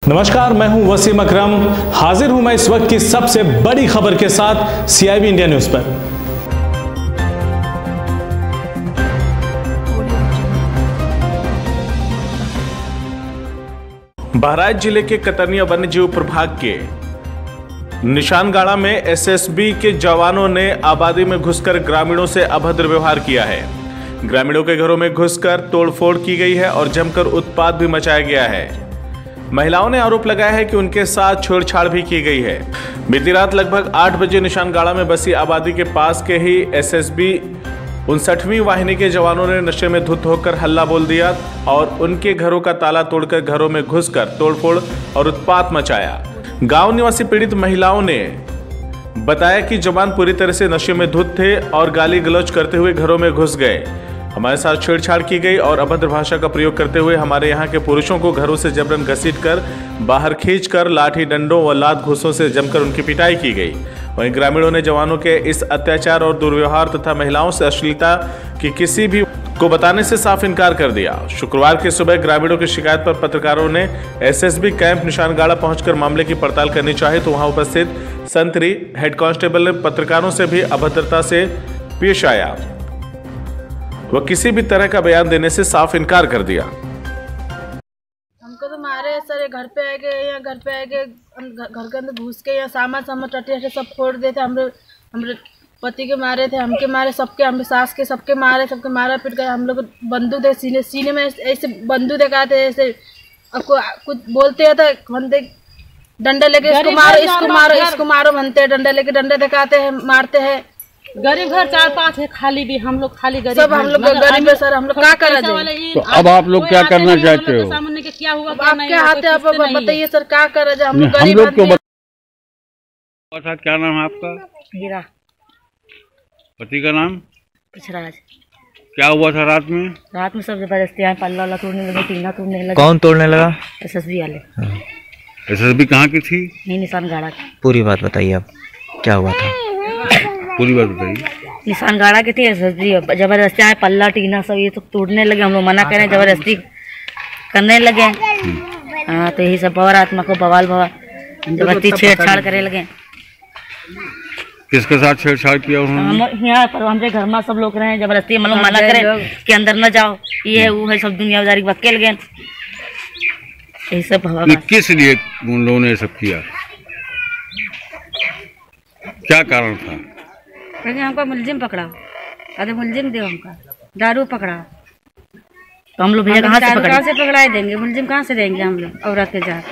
नमस्कार, मैं हूं वसीम अकरम। हाजिर हूं मैं इस वक्त की सबसे बड़ी खबर के साथ CIB इंडिया न्यूज पर। बहराइच जिले के कतरनिया वन्यजीव प्रभाग के निशानगाड़ा में SSB के जवानों ने आबादी में घुसकर ग्रामीणों से अभद्र व्यवहार किया है। ग्रामीणों के घरों में घुसकर तोड़फोड़ की गई है और जमकर उत्पात भी मचाया गया है। महिलाओं ने आरोप लगाया है कि उनके साथ छेड़छाड़ भी की गई है। बीती रात लगभग 8 बजे निशानगाड़ा में बसी आबादी के पास के ही SSB 59वीं वाहिनी के जवानों ने नशे में धुत होकर हल्ला बोल दिया और उनके घरों का ताला तोड़कर घरों में घुसकर तोड़फोड़ और उत्पात मचाया। गांव निवासी पीड़ित महिलाओं ने बताया कि जवान पूरी तरह से नशे में धुत थे और गाली गलौज करते हुए घरों में घुस गए। हमारे साथ छेड़छाड़ की गई और अभद्र भाषा का प्रयोग करते हुए हमारे यहाँ के पुरुषों को घरों से जबरन घसीटकर बाहर खींचकर लाठी डंडों व लात घूंसों से जमकर उनकी पिटाई की गई। वहीं ग्रामीणों ने जवानों के इस अत्याचार और दुर्व्यवहार तथा महिलाओं से अश्लीलता की किसी भी को बताने से साफ इनकार कर दिया। शुक्रवार की सुबह ग्रामीणों की शिकायत पर पत्रकारों ने SSB कैंप निशानगाड़ा पहुंचकर मामले की पड़ताल करनी चाही तो वहां उपस्थित संतरी हेड कांस्टेबल ने पत्रकारों से भी अभद्रता से पेश आया। वह किसी भी तरह का बयान देने से साफ इनकार कर दिया। हमको तो मारे सर, घर पे आए गए, यहाँ घर पे आए गए, घर के अंदर घुस के यहाँ सामान टटे सब फोड़ देते। हमरे पति के मारे थे, हमके मारे, सबके, हम सास के सबके मारे, सबके मारा पीट गए। हम लोग बंदूक दे सीने में ऐसे बंदूक दिखाते ऐसे, आपको कुछ बोलते हैं तो बनते डंडे लेके इसको मारो बनते हैं, डंडे लेके डंडे दिखाते हैं, मारते हैं। गरीब घर 4-5 है, खाली भी हम लोग खाली गरीब सब हम लोग गरीब है सर। हम लोग क्या करा जाए? तो अब आप लोग क्या करना चाहते हो? सामने के क्या हुआ, आपके हाथ है, आप बताइए सर क्या करा जाए? हम लोग हम गरीब लोग को आदमी। क्या नाम है आपका? हीरा। पति का नाम? पिछराज। क्या हुआ था रात में? रात में सब जबरदस्ती यहाँ पल्ला तोड़ने लगे, टीना तोड़ने लगे। कौन तोड़ने लगा? SSB वाले। SSB कहाँ की थी? नहीं, निशानगाड़ा की। पूरी बात बताइए अब, क्या हुआ था? पूरी बात बताइए। निशानगाड़ा की थी SSB, जबरदस्ती यहाँ पल्ला टीना सब ये तो तोड़ने लगे। हम लोग मना करें, जबरदस्ती करने लगे। हाँ, तो यही सब बवाल आत्मा को बवाल जबरदस्ती छेड़छाड़ करे लगे। किसके साथ छेड़छाड़ किया उन्होंने? यहाँ पर हमारे घर में सब लोग रहे, जबरदस्ती हम लोग मना करें कि अंदर न जाओ, ये है वो है, सब दुनियादारी बक्के लगे। यही सब किस लिए उन लोगों ने सब किया? क्या कारण था? क्योंकि हमको मुलजिम पकड़ा, अरे मुलजिम दे, हमका दारू पकड़ा, तो हम लोग भैया कहाँ से पकड़ा देंगे? मुलजिम कहाँ से देंगे हम लोग? औरत के जात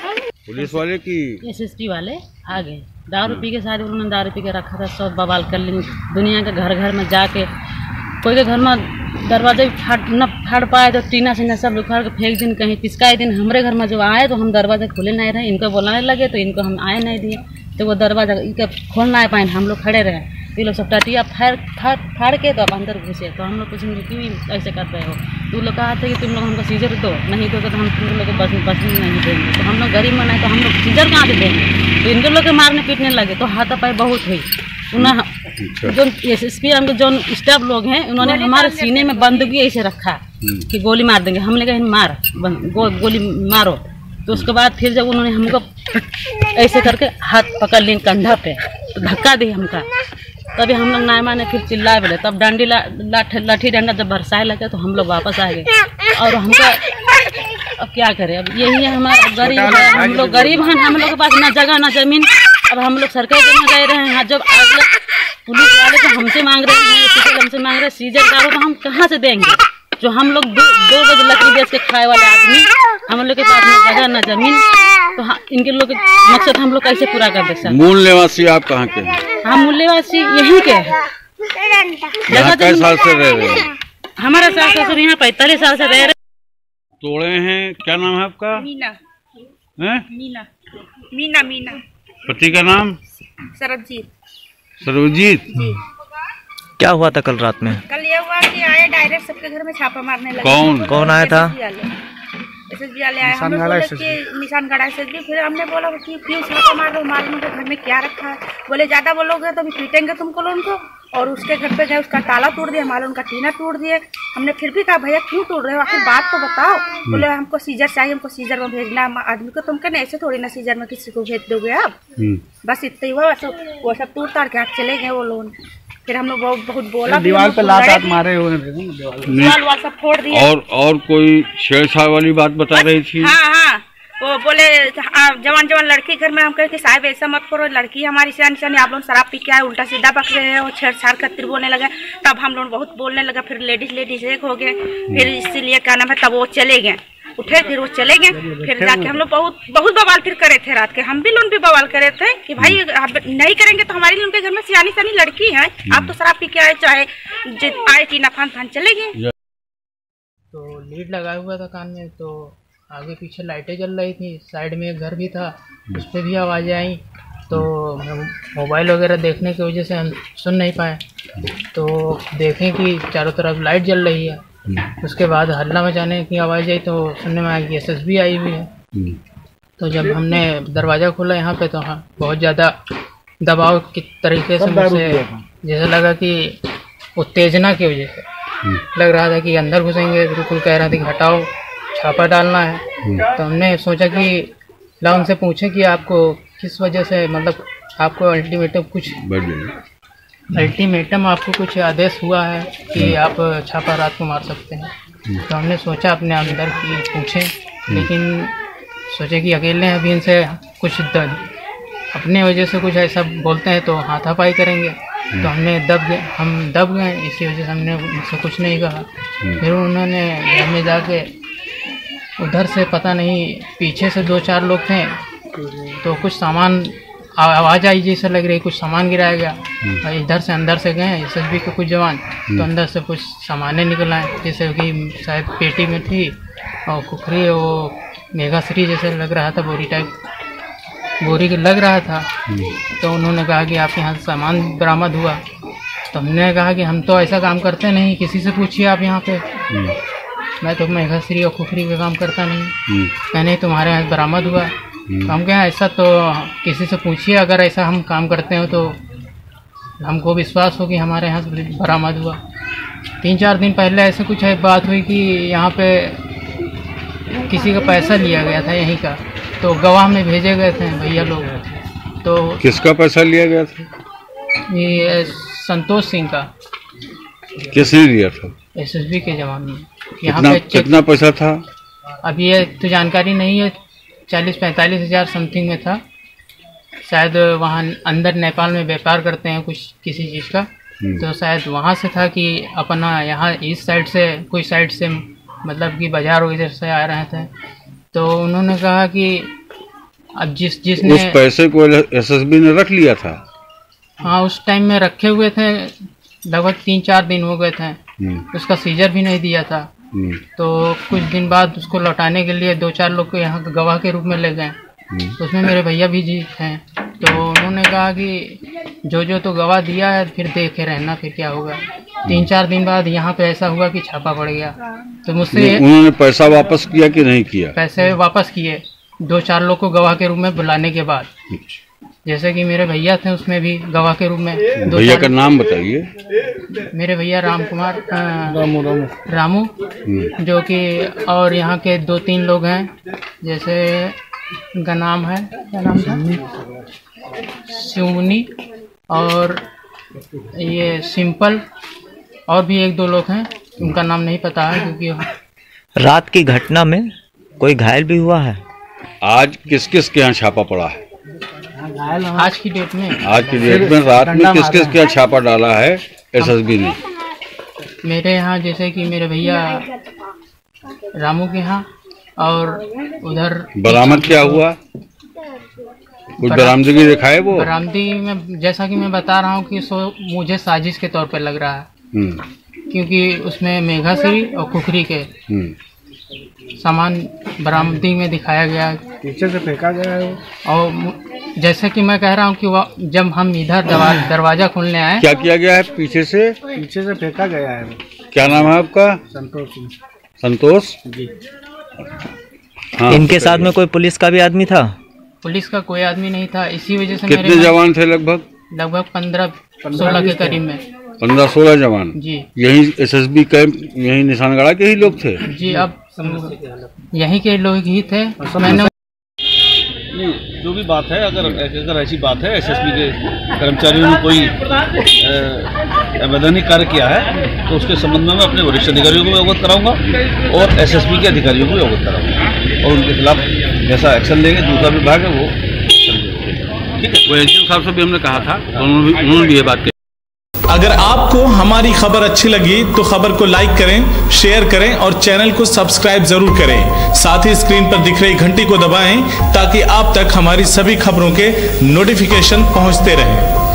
पुलिस वाले की SSB वाले आ गए, दारू पी के साथ उन्होंने दारू पी के रखा था, सब बवाल कर लेंगे। दुनिया के घर घर में जाके कोई के घर में दरवाजे न फाड़ पाए तो टीना सीना सब उखाड़ के फेंक दिन कहीं। तिसका दिन हमारे घर में जो आए तो हम दरवाजे खोले नहीं रहे, इनको बुलाने लगे तो इनको हम आए नहीं दिए, तो वो दरवाजा इनका खोल नहीं पाए, हम लोग खड़े रहे। ये लोग सब टटिया फाड़ के तो अब अंदर घुसे, तो हम लोग पूछेंगे क्यों ऐसे कर रहे हो? तो लोग कहा था कि तुम लोग हमको सीजर दो, नहीं दो तो हम तुम लोग को बस नहीं देंगे। तो हम लोग गरीब में नहीं तो हम लोग सीजर कहाँ से देंगे? तो इनके लोग के मारने पीटने लगे, तो हाथापाई बहुत हुई। जो SSB हमके जो स्टाफ लोग हैं उन्होंने हमारे सीने में बंदूकी ऐसे रखा कि गोली मार देंगे। हमने कहा गोली मारो, तो उसके बाद फिर जब उन्होंने हमको ऐसे करके हाथ पकड़ लिए कंधा पे, तो धक्का दी हमका, तभी हम लोग नायमा ने फिर चिल्लाए बोले, तब डंडी लाठी डंडा जब बरसाए लगे तो हम लोग वापस आ गए। और हमका अब क्या करें? अब यही है हमारा गरीब है, हम लोग गरीब हैं, हम लोग के पास ना जगह ना जमीन। अब हम लोग सरकार के में गए रहे हैं, जब आज पुलिस वाले तो हमसे मांग रहे हैं, हमसे मांग रहे हैं सीजर दारू, तो हम कहाँ से देंगे? जो हम लोग 2 बजे लकड़ी बेच के खाए वाले आदमी, हम लोग के पास ना जगह ना जमीन, तो इनके लोग मकसद हम लोग कैसे पूरा कर दे सर? मूल निवासी आप कहाँ के हैं? हम मूल निवासी यहीं के हैं। कई साल से रह रहे हैं? हमारा सास ससुर यहाँ 45 साल से रह रहे। तोड़े हैं, क्या नाम है आपका? मीना। हैं? मीना। पति का नाम? सर्वजीत। क्या हुआ था कल रात में? कल ये हुआ कि आए डायरेक्ट सबके घर में छापा मारने लगे। कौन आया था? SSB वाले आए, हम लोग बोले कि निशानगाड़ा SSB। फिर हमने बोला कि क्यों छापा मार रहे हो, मालूम है घर में क्या रखा है? बोले ज्यादा बोलोगे तो भी पीटेंगे तुमको लोगों को, और उसके घर पे गए, उसका ताला तोड़ दिया, हमारा उनका टीना तोड़ दिए। हमने फिर भी कहा भैया क्यों तोड़ रहे हो, आखिर बात तो बताओ। बोले हमको सीजर चाहिए, हमको सीजर में भेजना आदमी को। तुम कहने ऐसे थोड़ी ना सीजर में किसी को भेज दोगे आप। बस इतना ही हुआ, वो सब तोड़ ताड़ के चले गए वो लोग। फिर हम लोग बहुत बोला, दीवार पे लात मारे हुए थे, दीवार सब फोड़ दिए। और कोई छेड़छाड़ वाली बात बता रही थी? हाँ, वो बोले जवान लड़की घर में। हम कहे कि साहब ऐसा मत करो, लड़की हमारी सियानी, आप लोग शराब पी के आए, उल्टा सीधा बक रहे हैं, वो छेड़छाड़ खतिर बोलने लगे। तब हम लोग बहुत बोलने लगा, फिर लेडीज एक हो गए। फिर इसीलिए क्या नाम है, तब वो चले गए, उठे फिर वो चले गए। फिर जाके हम लोग बहुत बवाल फिर करे थे रात के। हम भी लोग भी बवाल करे थे कि भाई नहीं करेंगे तो हमारी लोग के घर में सियानी लड़की है, आप तो शराब पी के आए, चाहे आए टीना फान चले गए। तो लीड लगाया हुआ था कान में, तो आगे पीछे लाइटें जल रही थी, साइड में एक घर भी था, उस पर भी आवाज़ें आई। तो मोबाइल वगैरह देखने की वजह से हम सुन नहीं पाए। तो देखें कि चारों तरफ लाइट जल रही है। उसके बाद हल्ला मचाने की आवाज़ आई, तो सुनने में आया कि SSB आई हुई है। तो जब हमने दरवाज़ा खोला यहाँ पे, तो हाँ बहुत ज़्यादा दबाव की तरीके से मुझसे जैसा लगा कि उत्तेजना की वजह से लग रहा था कि अंदर घुसेंगे। बिल्कुल कह रहा था कि हटाओ, छापा डालना है। तो हमने सोचा कि ला उनसे पूछें कि आपको किस वजह से, मतलब आपको अल्टीमेटम आपको कुछ आदेश हुआ है कि आप छापा रात को मार सकते हैं। तो हमने सोचा अपने अंदर की पूछें, लेकिन सोचे कि अकेले अभी इनसे कुछ अपने वजह से कुछ ऐसा बोलते हैं तो हाथापाई करेंगे। तो हम दब गए, इसी वजह से हमने उनसे कुछ नहीं कहा। फिर उन्होंने घर में जाके उधर से पता नहीं पीछे से 2-4 लोग थे, तो कुछ सामान आवाज़ आई जैसे लग रही, कुछ सामान गिराया गया। इधर से अंदर से गए SSB के कुछ जवान, तो अंदर से कुछ सामानें निकल आए, जैसे कि शायद पेटी में थी और कुखरी, वो मेघाश्री जैसे लग रहा था, बोरी लग रहा था। तो उन्होंने कहा कि आपके यहाँ सामान बरामद हुआ। तो हमने कहा कि हम तो ऐसा काम करते नहीं, किसी से पूछिए आप यहाँ पे, मैं तो मेघाश्री और खुखरी का काम करता नहीं। कहने तुम्हारे यहाँ बरामद हुआ। तो हम कहें ऐसा तो किसी से पूछिए, अगर ऐसा हम काम करते हो तो हमको विश्वास हो कि हमारे यहाँ बरामद हुआ। 3-4 दिन पहले ऐसे कुछ बात हुई कि यहाँ पे किसी का पैसा लिया गया था यहीं का, तो गवाह में भेजे गए थे भैया लोग। तो किसका पैसा लिया गया था? ये संतोष सिंह का। किसने लिया था? SSB के जवान में। यहाँ पे कितना पैसा था? अब ये तो जानकारी नहीं है, 40-45 हज़ार समथिंग में था। शायद वहाँ अंदर नेपाल में व्यापार करते हैं कुछ किसी चीज़ का, तो शायद वहाँ से था कि अपना यहाँ इस साइड से कोई साइड से, मतलब कि बाजार वगैरह से आ रहे थे। तो उन्होंने कहा कि अब जिसने उस पैसे को SSB ने रख लिया था। हाँ, उस टाइम में रखे हुए थे, लगभग 3-4 दिन हो गए थे। उसका सीजर भी नहीं दिया था। तो कुछ दिन बाद उसको लौटाने के लिए 2-4 लोग को यहाँ गवाह के रूप में ले गए। उसमें मेरे भैया भी जी हैं। तो उन्होंने कहा कि जो तो गवाह दिया है फिर देखे रहना, फिर क्या होगा। 3-4 दिन बाद यहाँ पे ऐसा हुआ कि छापा पड़ गया। तो मुझसे उन्होंने पैसा वापस किया कि नहीं किया? पैसे वापस किए 2-4 लोग को गवाह के रूप में बुलाने के बाद। जैसे कि मेरे भैया थे, उसमें भी गवाह के रूप में। भैया का नाम बताइए। मेरे भैया राम कुमार, रामू, जो कि और यहाँ के 2-3 लोग हैं, जैसे उनका नाम है, क्या नाम था, शिवमुनि, और ये सिंपल, और भी 1-2 लोग हैं, उनका नाम नहीं पता है। क्योंकि रात की घटना में कोई घायल भी हुआ है? आज किस किस के यहाँ छापा पड़ा है? आज की डेट में रात में किस किस के यहाँ छापा डाला है SSB ने? मेरे यहाँ जैसे कि मेरे भैया रामू के यहाँ, और उधर बरामद क्या हुआ? कुछ बरामदगी दिखाए? वो बरामदगी में जैसा कि मैं बता रहा हूँ कि मुझे साजिश के तौर पे लग रहा है। क्योंकि उसमें मेघाश्री और कुखरी के सामान बरामदगी में दिखाया गया, पीछे से फेंका गया है। और जैसे कि मैं कह रहा हूँ कि जब हम इधर दरवाजा खोलने आए, क्या किया गया है? पीछे से फेंका गया है। क्या नाम है आपका? संतोष। संतोष जी। हाँ, इनके साथ में कोई पुलिस का भी आदमी था? पुलिस का कोई आदमी नहीं था। इसी वजह से कितने जवान थे? लगभग 15-16 के करीब में। 15-16 जवान जी यही SSB कैंप यही निशानगढ़ा के ही लोग थे। जी, अब यहीं के लोग ही थे। मैंने नहीं, जो भी बात है, अगर ऐसी बात है SSB के कर्मचारियों ने कोई अवैधानिक कार्य किया है तो उसके संबंध में मैं अपने वरिष्ठ अधिकारियों को भी अवगत कराऊंगा और SSB के अधिकारियों को भी अवगत कराऊंगा और उनके खिलाफ जैसा एक्शन लेंगे दूसरा विभाग है वो ठीक है। वो एसडीएम साहब से भी हमने कहा था, उन्होंने भी ये बात कही। अगर आपको हमारी खबर अच्छी लगी तो खबर को लाइक करें, शेयर करें और चैनल को सब्सक्राइब जरूर करें। साथ ही स्क्रीन पर दिख रही घंटी को दबाएं ताकि आप तक हमारी सभी खबरों के नोटिफिकेशन पहुंचते रहें।